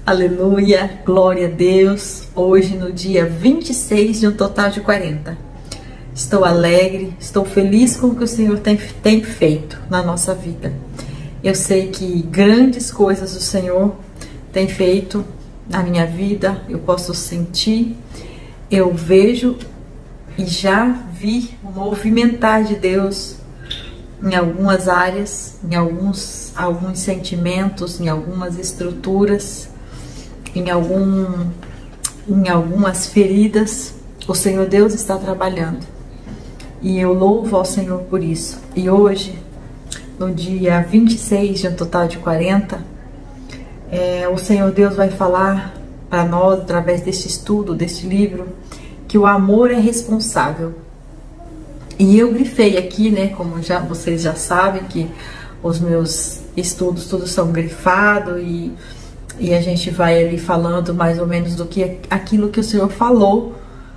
Aleluia, glória a Deus. Hoje no dia 26 de um total de 40. Estou alegre, estou feliz com o que o Senhor tem feito na nossa vida. Eu sei que grandes coisas o Senhor tem feito na minha vida, eu posso sentir, eu vejo e já vi o movimentar de Deus em algumas áreas, em alguns sentimentos, em algumas estruturas, em algumas feridas. O Senhor Deus está trabalhando e eu louvo ao Senhor por isso. E hoje, no dia 26 de um total de 40, o Senhor Deus vai falar para nós, através deste estudo, deste livro, que o amor é responsável. E eu grifei aqui, né, como vocês já sabem, que os meus estudos todos são grifados e a gente vai ali falando mais ou menos do que aquilo que o Senhor falou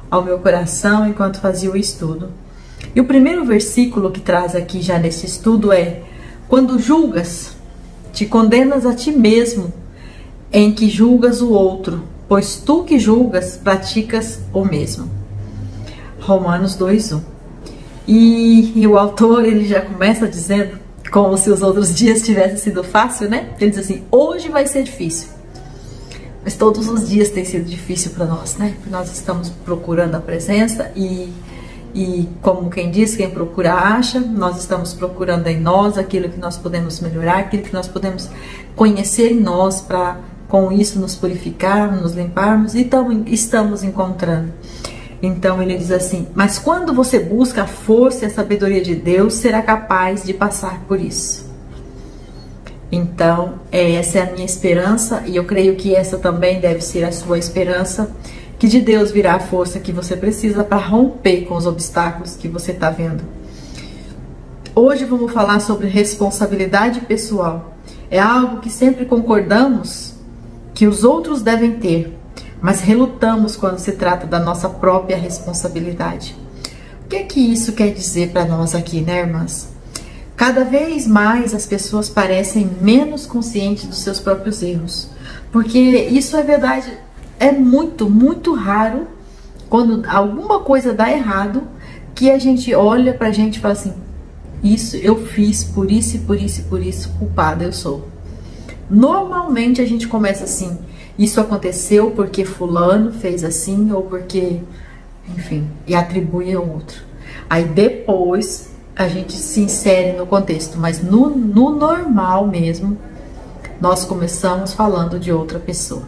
ao meu coração enquanto fazia o estudo. E o primeiro versículo que traz aqui já nesse estudo é: quando julgas, te condenas a ti mesmo, em que julgas o outro, pois tu que julgas, praticas o mesmo. Romanos 2:1. E o autor, ele já começa dizendo, como se os outros dias tivessem sido fácil, né? Ele diz assim: hoje vai ser difícil. Mas todos os dias tem sido difícil para nós, né? Porque nós estamos procurando a presença e como quem diz, quem procura acha. Nós estamos procurando em nós aquilo que nós podemos melhorar, aquilo que nós podemos conhecer em nós, para com isso nos purificarmos, nos limparmos, e estamos encontrando. Então ele diz assim: mas quando você busca a força e a sabedoria de Deus, será capaz de passar por isso. Então essa é a minha esperança, e eu creio que essa também deve ser a sua esperança, que de Deus virá a força que você precisa para romper com os obstáculos que você está vendo. Hoje vamos falar sobre responsabilidade pessoal. É algo que sempre concordamos que os outros devem ter, mas relutamos quando se trata da nossa própria responsabilidade. O que é que isso quer dizer para nós aqui, né, irmãs? Cada vez mais as pessoas parecem menos conscientes dos seus próprios erros, porque isso é verdade. É muito, muito raro quando alguma coisa dá errado que a gente olha pra gente e fala assim: isso eu fiz por isso e por isso e por isso, culpada eu sou. Normalmente a gente começa assim: isso aconteceu porque fulano fez assim, ou porque, enfim, e atribui ao outro. Aí depois a gente se insere no contexto, mas no normal mesmo, nós começamos falando de outra pessoa.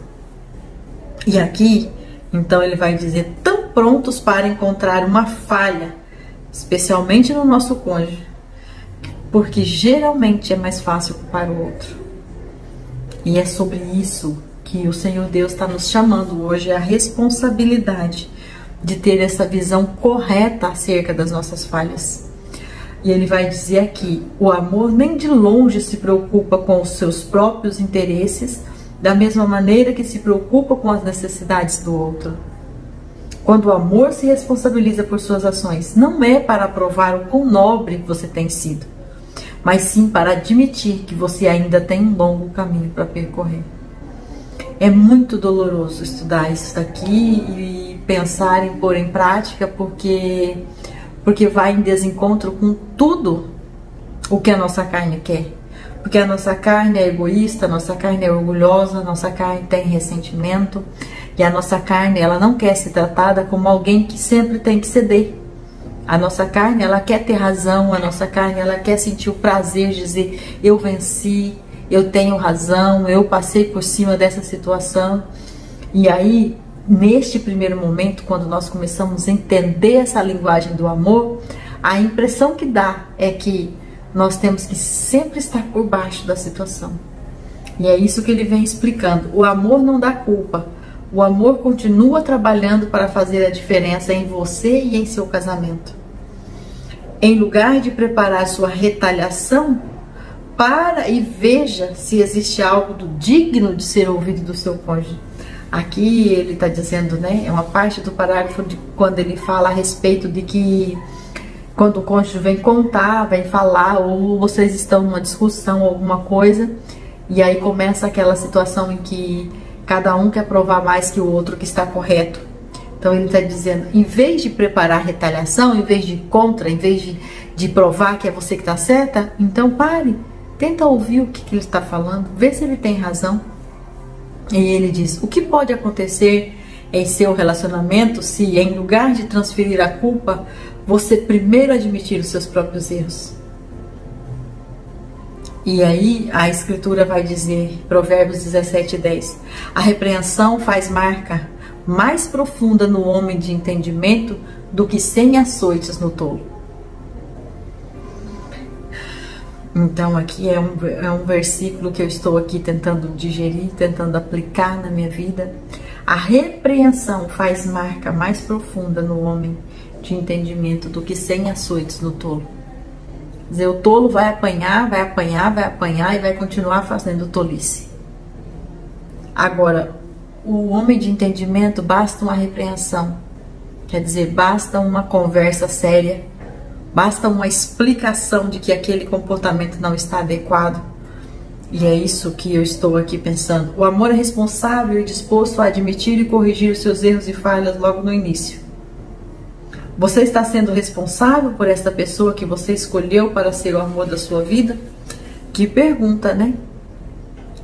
E aqui, então, ele vai dizer: tão prontos para encontrar uma falha, especialmente no nosso cônjuge, porque geralmente é mais fácil culpar o outro. E é sobre isso que o Senhor Deus está nos chamando hoje, a responsabilidade de ter essa visão correta acerca das nossas falhas. E ele vai dizer aqui: o amor nem de longe se preocupa com os seus próprios interesses, da mesma maneira que se preocupa com as necessidades do outro. Quando o amor se responsabiliza por suas ações, não é para provar o quão nobre você tem sido, mas sim para admitir que você ainda tem um longo caminho para percorrer. É muito doloroso estudar isso daqui e pensar em pôr em prática, porque vai em desencontro com tudo o que a nossa carne quer. Porque a nossa carne é egoísta, a nossa carne é orgulhosa, a nossa carne tem ressentimento, e a nossa carne, ela não quer ser tratada como alguém que sempre tem que ceder. A nossa carne, ela quer ter razão, a nossa carne, ela quer sentir o prazer de dizer: eu venci, eu tenho razão, eu passei por cima dessa situação. E aí, neste primeiro momento, quando nós começamos a entender essa linguagem do amor, a impressão que dá é que nós temos que sempre estar por baixo da situação. E é isso que ele vem explicando. O amor não dá culpa. O amor continua trabalhando para fazer a diferença em você e em seu casamento. Em lugar de preparar sua retaliação, para e veja se existe algo digno de ser ouvido do seu cônjuge. Aqui ele está dizendo, né? É uma parte do parágrafo de quando ele fala a respeito de que quando o cônjuge vem contar, vem falar, ou vocês estão numa discussão, alguma coisa, e aí começa aquela situação em que Cada um quer provar mais que o outro que está correto. Então ele está dizendo, em vez de preparar retaliação, em vez de ir contra, em vez de provar que é você que está certa, então pare, tenta ouvir o que ele está falando, vê se ele tem razão. E ele diz, o que pode acontecer em seu relacionamento se, em lugar de transferir a culpa, você primeiro admitir os seus próprios erros? E aí a escritura vai dizer, Provérbios 17:10, a repreensão faz marca mais profunda no homem de entendimento do que 100 açoites no tolo. Então aqui é um versículo que eu estou aqui tentando digerir, tentando aplicar na minha vida. A repreensão faz marca mais profunda no homem de entendimento do que 100 açoites no tolo. Quer dizer, o tolo vai apanhar, vai apanhar, vai apanhar e vai continuar fazendo tolice. Agora, o homem de entendimento basta uma repreensão. Quer dizer, basta uma conversa séria, basta uma explicação de que aquele comportamento não está adequado. E é isso que eu estou aqui pensando. O amor é responsável e disposto a admitir e corrigir os seus erros e falhas logo no início. Você está sendo responsável por esta pessoa que você escolheu para ser o amor da sua vida? Que pergunta, né?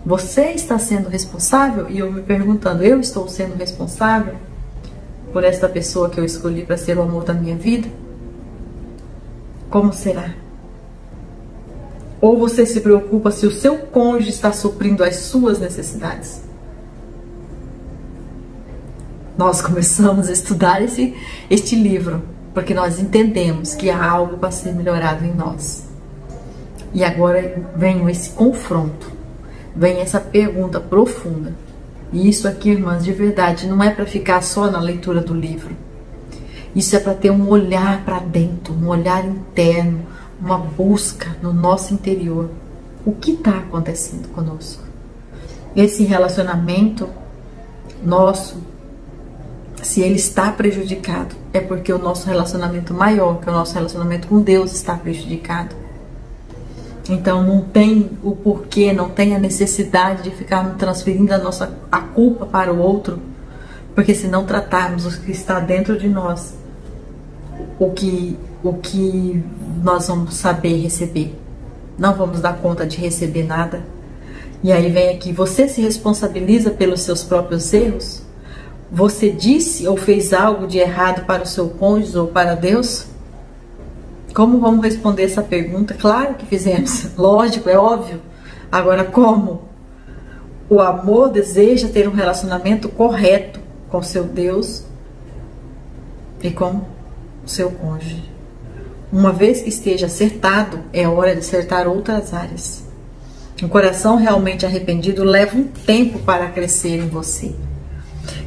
Você está sendo responsável? E eu me perguntando, eu estou sendo responsável por esta pessoa que eu escolhi para ser o amor da minha vida? Como será? Ou você se preocupa se o seu cônjuge está suprindo as suas necessidades? Nós começamos a estudar este livro porque nós entendemos que há algo para ser melhorado em nós. E agora vem esse confronto, vem essa pergunta profunda. E isso aqui, irmãs, de verdade, não é para ficar só na leitura do livro. Isso é para ter um olhar para dentro, um olhar interno, uma busca no nosso interior. O que está acontecendo conosco? Esse relacionamento nosso, se ele está prejudicado, é porque o nosso relacionamento maior, que é o nosso relacionamento com Deus, está prejudicado. Então não tem o porquê, não tem a necessidade de ficarmos transferindo a culpa para o outro, porque se não tratarmos o que está dentro de nós, o que nós vamos saber receber? Não vamos dar conta de receber nada. E aí vem aqui, você se responsabiliza pelos seus próprios erros? Você disse ou fez algo de errado para o seu cônjuge ou para Deus? Como vamos responder essa pergunta? Claro que fizemos, lógico, é óbvio. Agora, como? O amor deseja ter um relacionamento correto com seu Deus e com o seu cônjuge. Uma vez que esteja acertado, é hora de acertar outras áreas. Um coração realmente arrependido leva um tempo para crescer em você.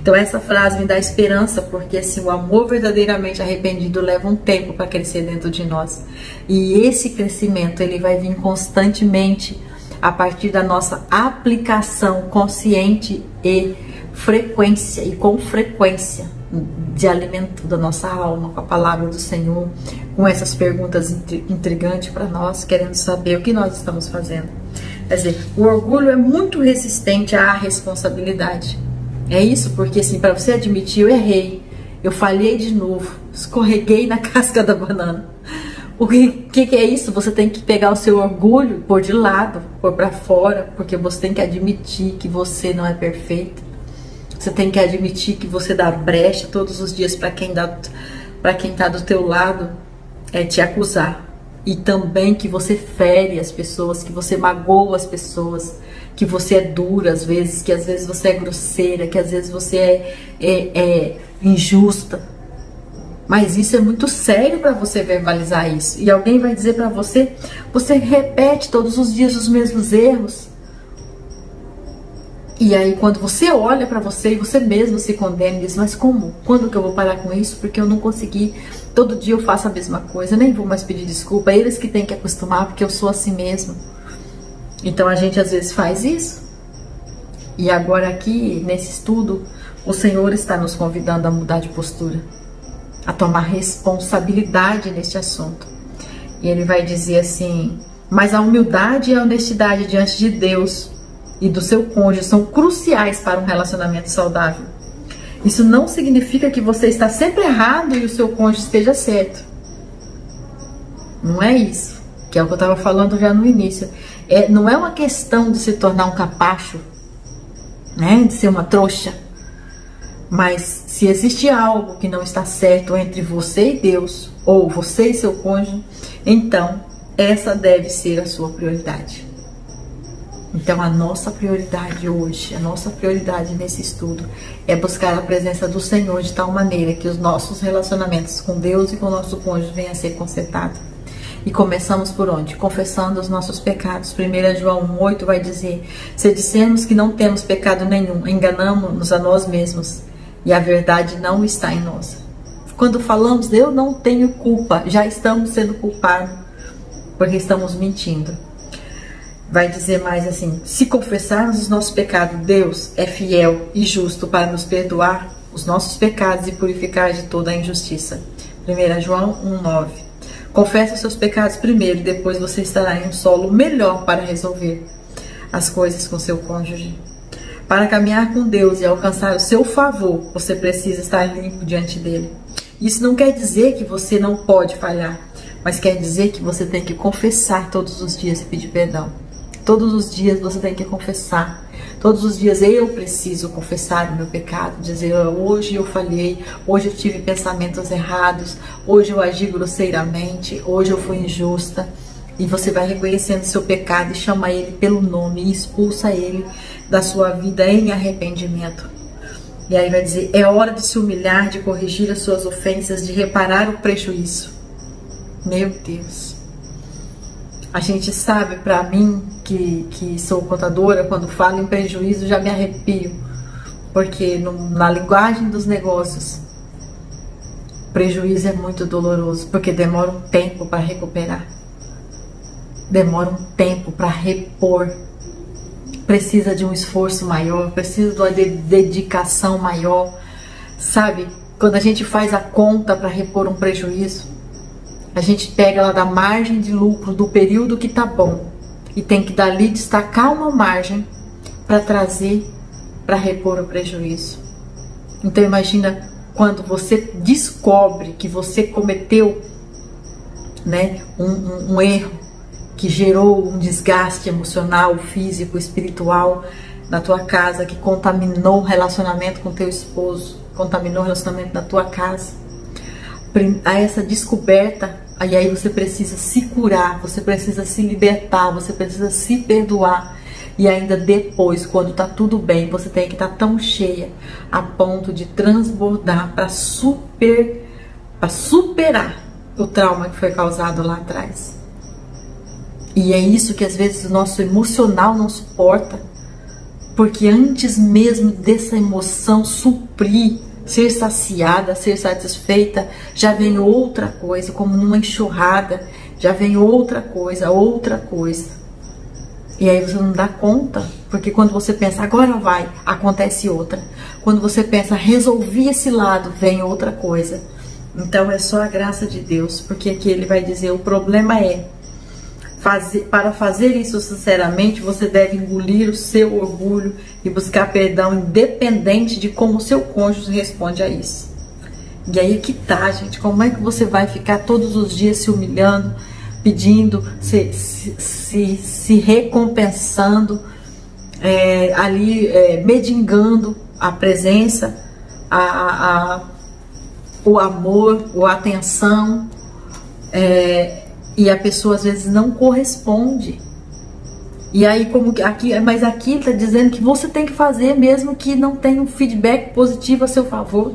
Então essa frase me dá esperança, porque assim, o amor verdadeiramente arrependido leva um tempo para crescer dentro de nós. E esse crescimento, ele vai vir constantemente a partir da nossa aplicação consciente e com frequência de alimento da nossa alma, com a palavra do Senhor, com essas perguntas intrigantes para nós, querendo saber o que nós estamos fazendo. Quer dizer, o orgulho é muito resistente à responsabilidade. É isso, porque assim, para você admitir, eu errei, eu falhei de novo, escorreguei na casca da banana. O que é isso? Você tem que pegar o seu orgulho, pôr de lado, pôr para fora, porque você tem que admitir que você não é perfeito. Você tem que admitir que você dá brecha todos os dias para quem está do teu lado te acusar. E também que você fere as pessoas, que você magoa as pessoas, que você é dura às vezes, que às vezes você é grosseira, que às vezes você é injusta. Mas isso é muito sério para você verbalizar isso. E alguém vai dizer para você, você repete todos os dias os mesmos erros. E aí quando você olha para você e você mesmo se condena e diz, mas como? Quando que eu vou parar com isso? Porque eu não consegui, todo dia eu faço a mesma coisa, eu nem vou mais pedir desculpa, eles que têm que acostumar porque eu sou assim mesmo. Então a gente às vezes faz isso. E agora aqui nesse estudo, o Senhor está nos convidando a mudar de postura, a tomar responsabilidade neste assunto. E ele vai dizer assim, mas a humildade e a honestidade diante de Deus e do seu cônjuge são cruciais para um relacionamento saudável. Isso não significa que você está sempre errado e o seu cônjuge esteja certo. Não é isso, que é o que eu estava falando já no início. Não é uma questão de se tornar um capacho, né, de ser uma trouxa. Mas se existe algo que não está certo entre você e Deus, ou você e seu cônjuge, então essa deve ser a sua prioridade. Então a nossa prioridade hoje, a nossa prioridade nesse estudo é buscar a presença do Senhor de tal maneira que os nossos relacionamentos com Deus e com o nosso cônjuge venham a ser consertados. E começamos por onde? Confessando os nossos pecados. 1 João 1,8 vai dizer: se dissermos que não temos pecado nenhum, enganamos-nos a nós mesmos e a verdade não está em nós. Quando falamos eu não tenho culpa, já estamos sendo culpados porque estamos mentindo. Vai dizer mais assim: se confessarmos os nossos pecados, Deus é fiel e justo para nos perdoar os nossos pecados e purificar de toda a injustiça. 1 João 1,9. Confesse os seus pecados primeiro e depois você estará em um solo melhor para resolver as coisas com seu cônjuge. Para caminhar com Deus e alcançar o seu favor, você precisa estar limpo diante dele. Isso não quer dizer que você não pode falhar, mas quer dizer que você tem que confessar todos os dias e pedir perdão. Todos os dias você tem que confessar. Todos os dias eu preciso confessar o meu pecado, dizer: hoje eu falhei, hoje eu tive pensamentos errados, hoje eu agi grosseiramente, hoje eu fui injusta. E você vai reconhecendo seu pecado e chama ele pelo nome e expulsa ele da sua vida em arrependimento. E aí vai dizer: é hora de se humilhar, de corrigir as suas ofensas, de reparar o prejuízo. Meu Deus! A gente sabe, para mim, que sou contadora, quando falo em prejuízo já me arrepio. Porque na linguagem dos negócios, prejuízo é muito doloroso, porque demora um tempo para recuperar. Demora um tempo para repor. Precisa de um esforço maior, precisa de uma dedicação maior. Sabe, quando a gente faz a conta para repor um prejuízo, a gente pega lá da margem de lucro do período que tá bom e tem que dali destacar uma margem para trazer para repor o prejuízo. Então imagina quando você descobre que você cometeu, né, um erro que gerou um desgaste emocional, físico, espiritual na tua casa, que contaminou o relacionamento com teu esposo, contaminou o relacionamento na tua casa. A essa descoberta, aí você precisa se curar, você precisa se libertar, você precisa se perdoar. E ainda depois, quando está tudo bem, você tem que estar tão cheia a ponto de transbordar para superar o trauma que foi causado lá atrás. E é isso que às vezes o nosso emocional não suporta, porque antes mesmo dessa emoção suprir, ser saciada, ser satisfeita, já vem outra coisa, como numa enxurrada, já vem outra coisa. E aí você não dá conta, porque quando você pensa, agora vai, acontece outra. Quando você pensa, resolvi esse lado, vem outra coisa. Então é só a graça de Deus, porque aqui ele vai dizer, o problema é, para fazer isso sinceramente, você deve engolir o seu orgulho e buscar perdão independente de como o seu cônjuge responde a isso. E aí que tá, gente, como é que você vai ficar todos os dias se humilhando, pedindo, se recompensando, mendigando a presença, o amor, a atenção, e a pessoa às vezes não corresponde. E aí, mas aqui ele está dizendo que você tem que fazer mesmo que não tenha um feedback positivo a seu favor.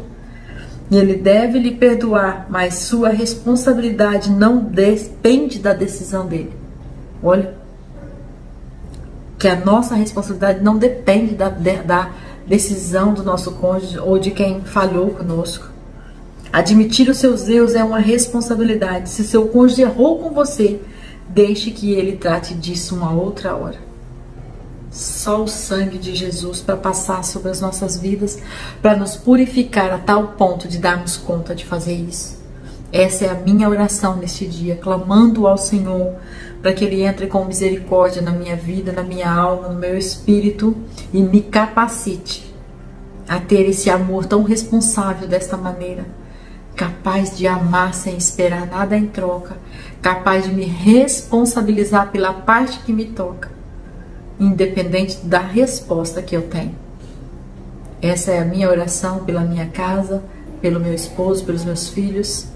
E ele deve lhe perdoar, mas sua responsabilidade não depende da decisão dele. Olha, que a nossa responsabilidade não depende da decisão do nosso cônjuge ou de quem falhou conosco. Admitir os seus erros é uma responsabilidade. Se seu cônjuge errou com você, deixe que ele trate disso uma outra hora. Só o sangue de Jesus para passar sobre as nossas vidas, para nos purificar a tal ponto de darmos conta de fazer isso. Essa é a minha oração neste dia, clamando ao Senhor para que Ele entre com misericórdia na minha vida, na minha alma, no meu espírito e me capacite a ter esse amor tão responsável desta maneira, capaz de amar sem esperar nada em troca, capaz de me responsabilizar pela parte que me toca, independente da resposta que eu tenho. Essa é a minha oração pela minha casa, pelo meu esposo, pelos meus filhos.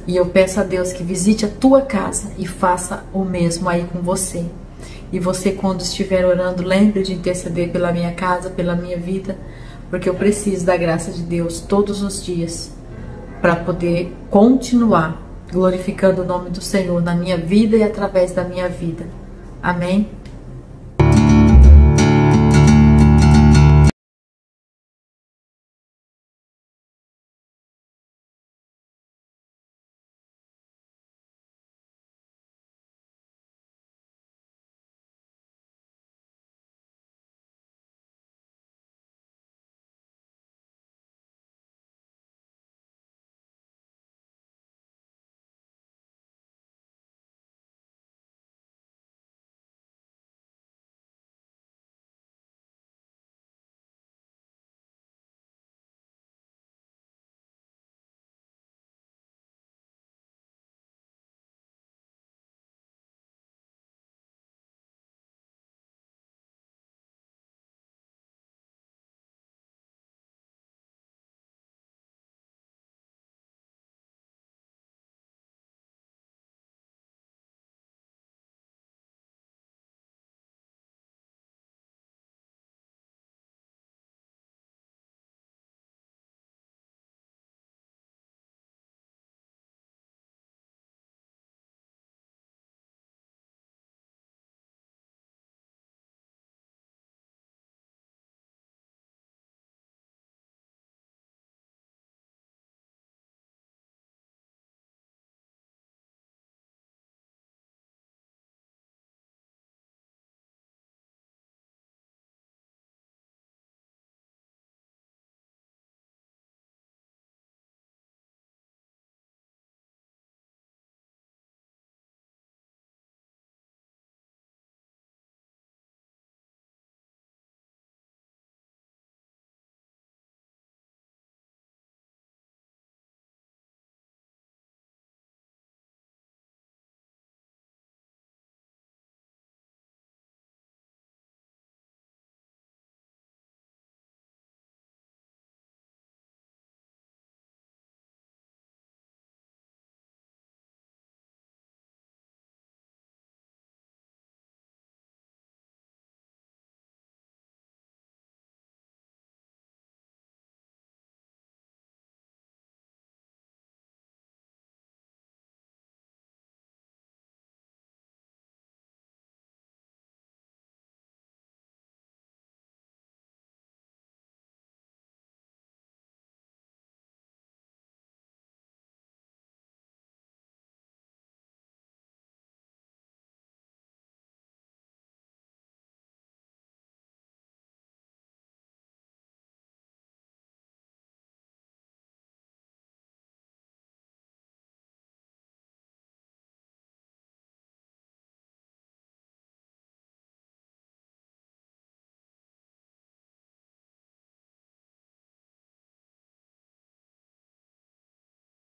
E eu peço a Deus que visite a tua casa e faça o mesmo aí com você. E você, quando estiver orando, lembre de interceder pela minha casa, pela minha vida, porque eu preciso da graça de Deus todos os dias para poder continuar glorificando o nome do Senhor na minha vida e através da minha vida. Amém?